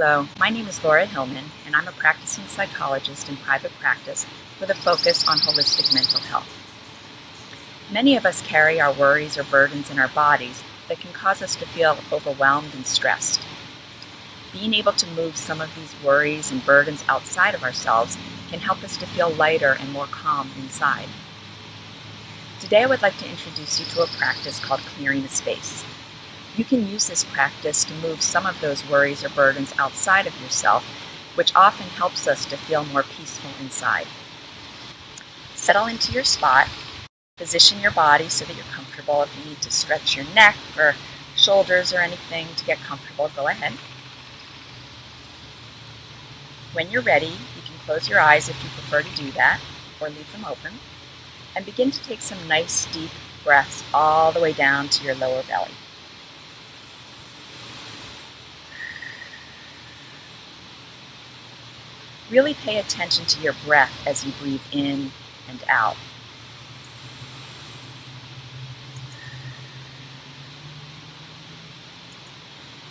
Hello, my name is Laura Hillman, and I'm a practicing psychologist in private practice with a focus on holistic mental health. Many of us carry our worries or burdens in our bodies that can cause us to feel overwhelmed and stressed. Being able to move some of these worries and burdens outside of ourselves can help us to feel lighter and more calm inside. Today I would like to introduce you to a practice called clearing a space. You can use this practice to move some of those worries or burdens outside of yourself, which often helps us to feel more peaceful inside. Settle into your spot, position your body so that you're comfortable. If you need to stretch your neck or shoulders or anything to get comfortable, go ahead. When you're ready, you can close your eyes if you prefer to do that, or leave them open, and begin to take some nice deep breaths all the way down to your lower belly. Really pay attention to your breath as you breathe in and out.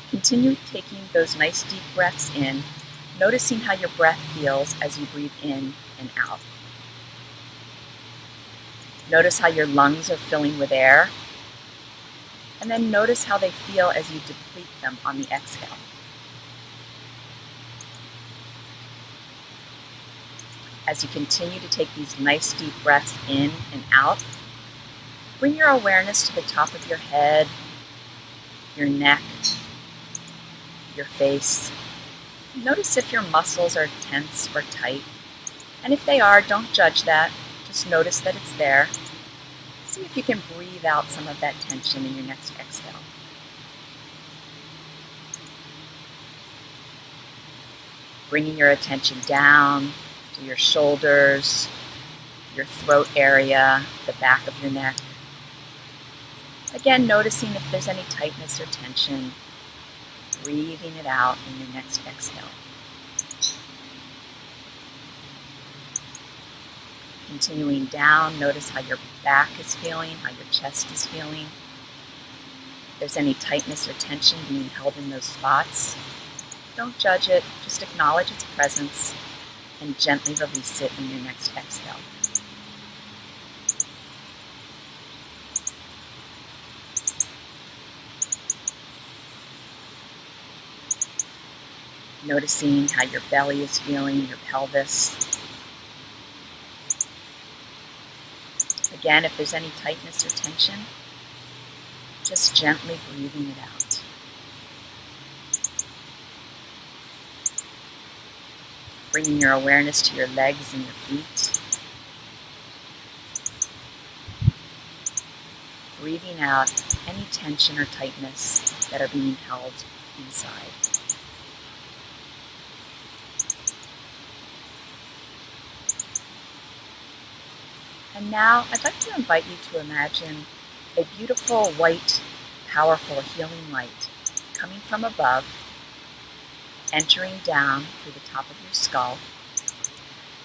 Continue taking those nice deep breaths in, noticing how your breath feels as you breathe in and out. Notice how your lungs are filling with air, and then notice how they feel as you deplete them on the exhale. As you continue to take these nice deep breaths in and out, bring your awareness to the top of your head, your neck, your face. Notice if your muscles are tense or tight. And if they are, don't judge that. Just notice that it's there. See if you can breathe out some of that tension in your next exhale. Bringing your attention down to your shoulders, your throat area, the back of your neck. Again, noticing if there's any tightness or tension, breathing it out in your next exhale. Continuing down, notice how your back is feeling, how your chest is feeling. If there's any tightness or tension being held in those spots, don't judge it, just acknowledge its presence and gently release it in your next exhale. Noticing how your belly is feeling, your pelvis. Again, if there's any tightness or tension, just gently breathing it out. Bringing your awareness to your legs and your feet. Breathing out any tension or tightness that are being held inside. And now I'd like to invite you to imagine a beautiful, white, powerful, healing light coming from above, entering down through the top of your skull.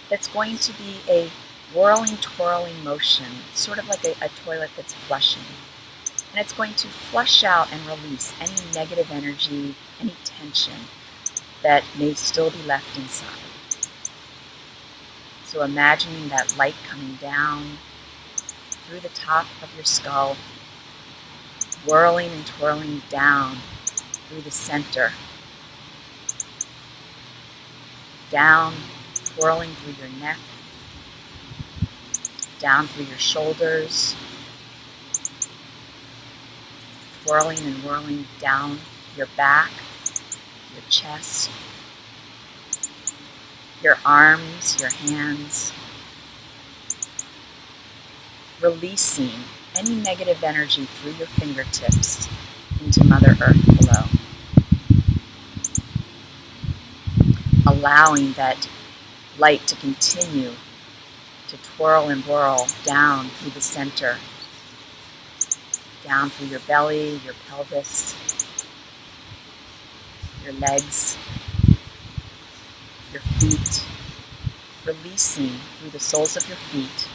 That's going to be a whirling, twirling motion, sort of like a toilet that's flushing. And it's going to flush out and release any negative energy, any tension that may still be left inside. So imagining that light coming down through the top of your skull, whirling and twirling down through the center, down, twirling through your neck, down through your shoulders, twirling and whirling down your back, your chest, your arms, your hands, releasing any negative energy through your fingertips into Mother Earth below. Allowing that light to continue to twirl and whirl down through the center, down through your belly, your pelvis, your legs, your feet, releasing through the soles of your feet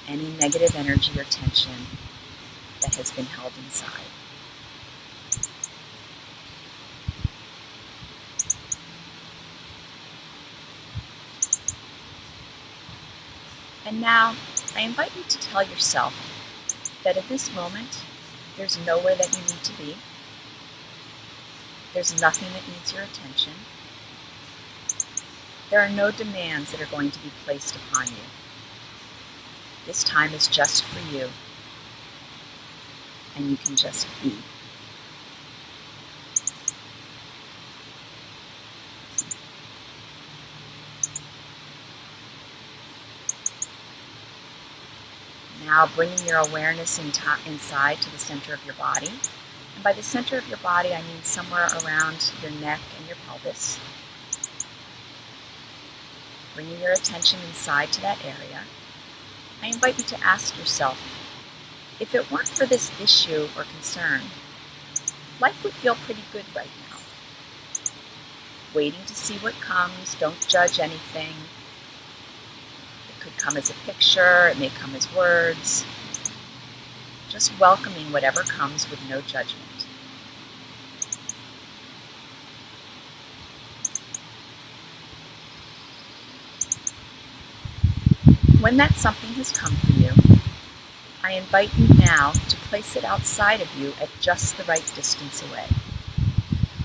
any negative energy or tension that has been held inside. And now, I invite you to tell yourself that at this moment, there's nowhere that you need to be. There's nothing that needs your attention. There are no demands that are going to be placed upon you. This time is just for you, and you can just be. Now bringing your awareness inside to the center of your body. And by the center of your body, I mean somewhere around your neck and your pelvis. Bringing your attention inside to that area, I invite you to ask yourself, if it weren't for this issue or concern, life would feel pretty good right now. Waiting to see what comes, don't judge anything. It could come as a picture, it may come as words. Just welcoming whatever comes with no judgment. When that something has come for you, I invite you now to place it outside of you at just the right distance away.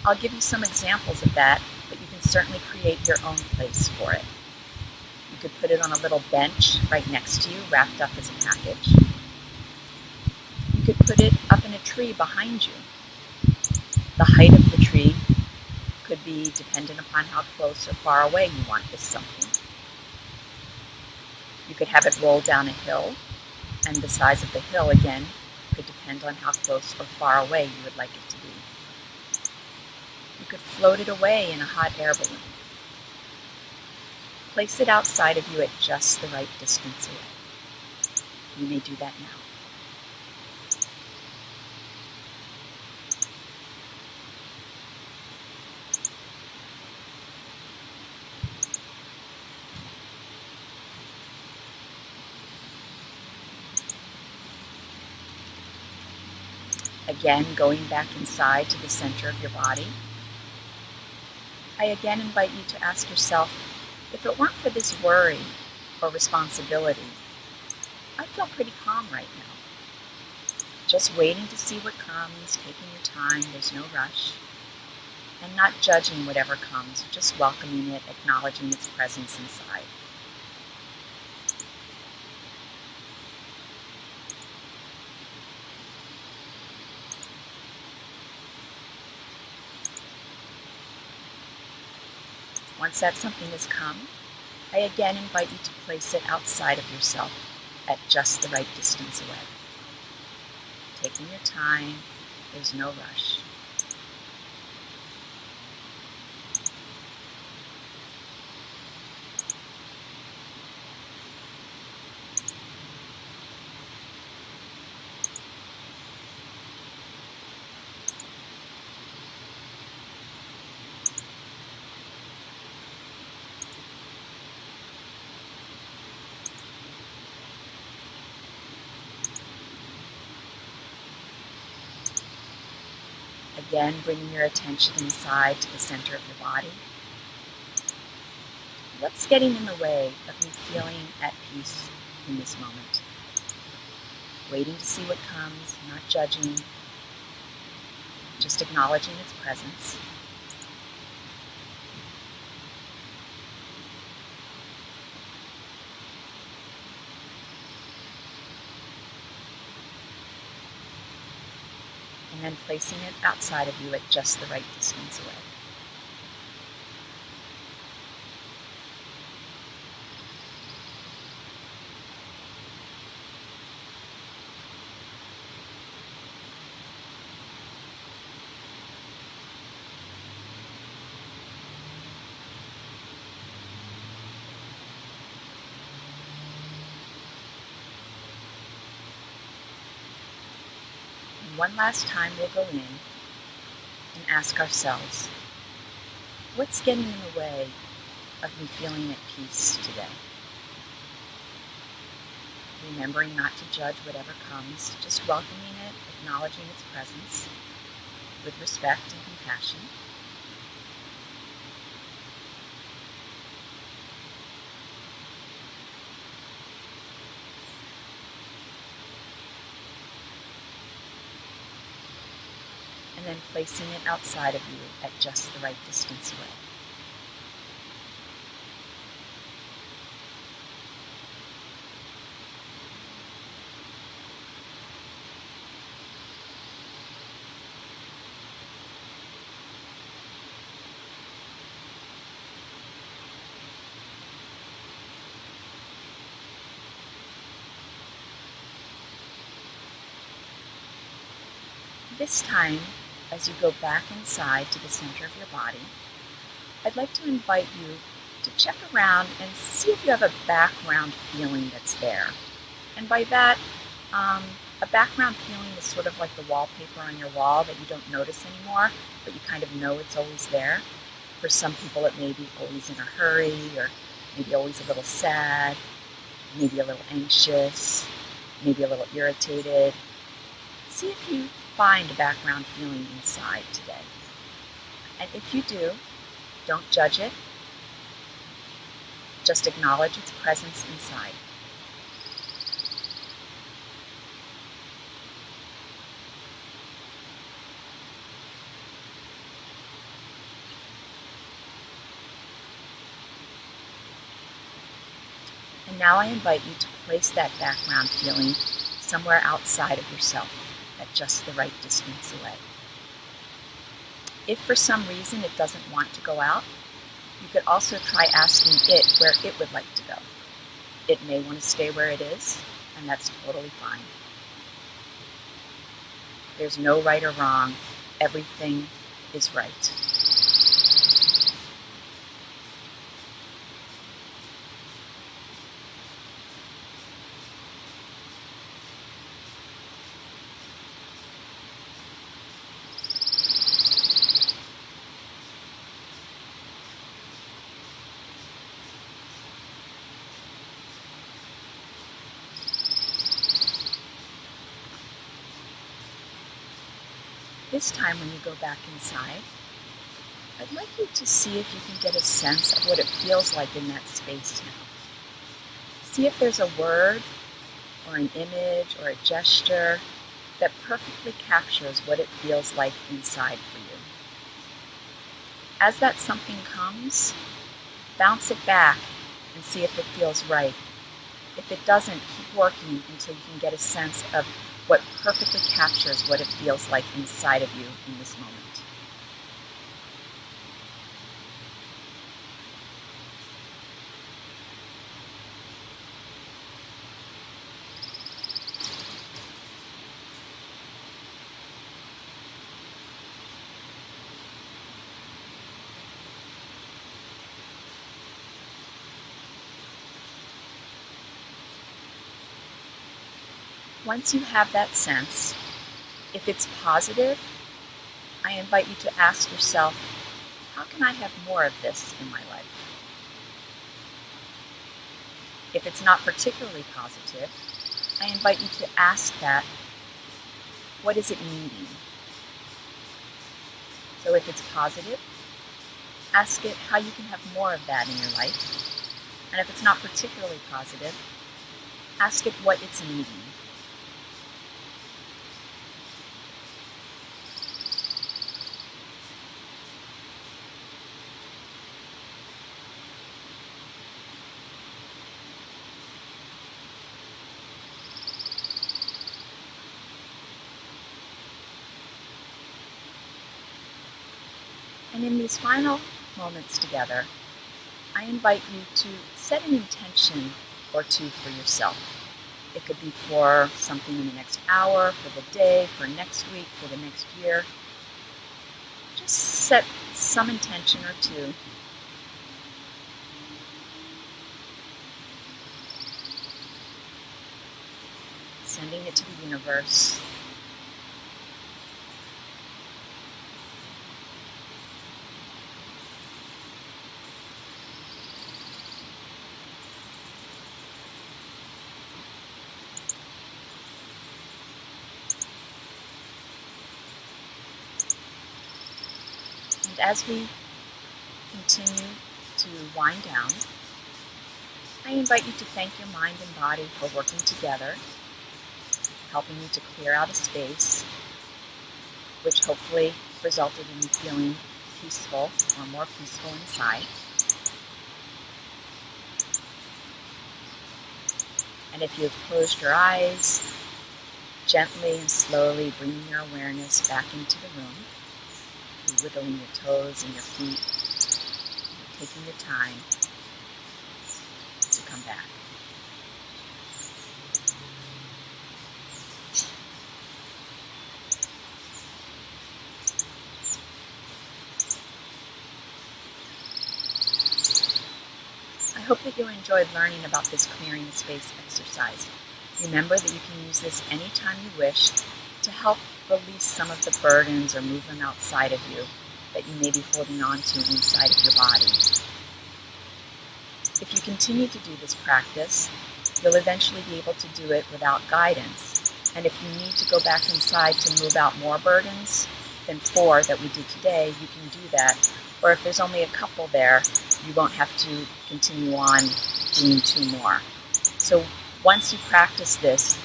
I'll give you some examples of that, but you can certainly create your own place for it. You could put it on a little bench right next to you, wrapped up as a package. You could put it up in a tree behind you. The height of the tree could be dependent upon how close or far away you want this something. You could have it roll down a hill, and the size of the hill, again, could depend on how close or far away you would like it to be. You could float it away in a hot air balloon. Place it outside of you at just the right distance away. You may do that now. Again, going back inside to the center of your body, I again invite you to ask yourself, if it weren't for this worry or responsibility, I feel pretty calm right now. Just waiting to see what comes, taking your time, there's no rush, and not judging whatever comes, just welcoming it, acknowledging its presence inside. Once that something has come, I again invite you to place it outside of yourself at just the right distance away. Taking your time, there's no rush. Again, bringing your attention inside to the center of your body. What's getting in the way of me feeling at peace in this moment? Waiting to see what comes, not judging, just acknowledging its presence. And then placing it outside of you at just the right distance away. One last time we'll go in and ask ourselves, what's getting in the way of me feeling at peace today? Remembering not to judge whatever comes, just welcoming it, acknowledging its presence with respect and compassion. and then placing it outside of you at just the right distance away. This time, as you go back inside to the center of your body, I'd like to invite you to check around and see if you have a background feeling that's there. And by that, a background feeling is sort of like the wallpaper on your wall that you don't notice anymore, but you kind of know it's always there. For some people, it may be always in a hurry, or maybe always a little sad, maybe a little anxious, maybe a little irritated. See if you find a background feeling inside today. And if you do, don't judge it. Just acknowledge its presence inside. And now I invite you to place that background feeling somewhere outside of yourself, at just the right distance away. If for some reason it doesn't want to go out, you could also try asking it where it would like to go. It may want to stay where it is, and that's totally fine. There's no right or wrong. Everything is right. This time when you go back inside, I'd like you to see if you can get a sense of what it feels like in that space now. See if there's a word or an image or a gesture that perfectly captures what it feels like inside for you. As that something comes, bounce it back and see if it feels right. If it doesn't, keep working until you can get a sense of what perfectly captures what it feels like inside of you in this moment. Once you have that sense, if it's positive, I invite you to ask yourself, how can I have more of this in my life? If it's not particularly positive, I invite you to ask that, what is it needing? So if it's positive, ask it how you can have more of that in your life. And if it's not particularly positive, ask it what it's needing. And in these final moments together, I invite you to set an intention or two for yourself. It could be for something in the next hour, for the day, for next week, for the next year. Just set some intention or two. Sending it to the universe. And as we continue to wind down, I invite you to thank your mind and body for working together, helping you to clear out a space, which hopefully resulted in you feeling peaceful or more peaceful inside. And if you've closed your eyes, gently and slowly bringing your awareness back into the room, wiggling your toes and your feet, taking your time to come back. I hope that you enjoyed learning about this clearing the space exercise. Remember that you can use this anytime you wish to help release some of the burdens or move them outside of you that you may be holding on to inside of your body. If you continue to do this practice, you'll eventually be able to do it without guidance. And if you need to go back inside to move out more burdens than 4 that we did today, you can do that. Or if there's only a couple there, you won't have to continue on doing 2 more. So once you practice this,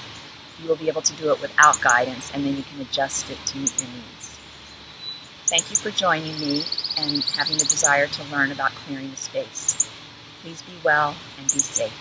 you will be able to do it without guidance, and then you can adjust it to meet your needs. Thank you for joining me and having the desire to learn about clearing the space. Please be well and be safe.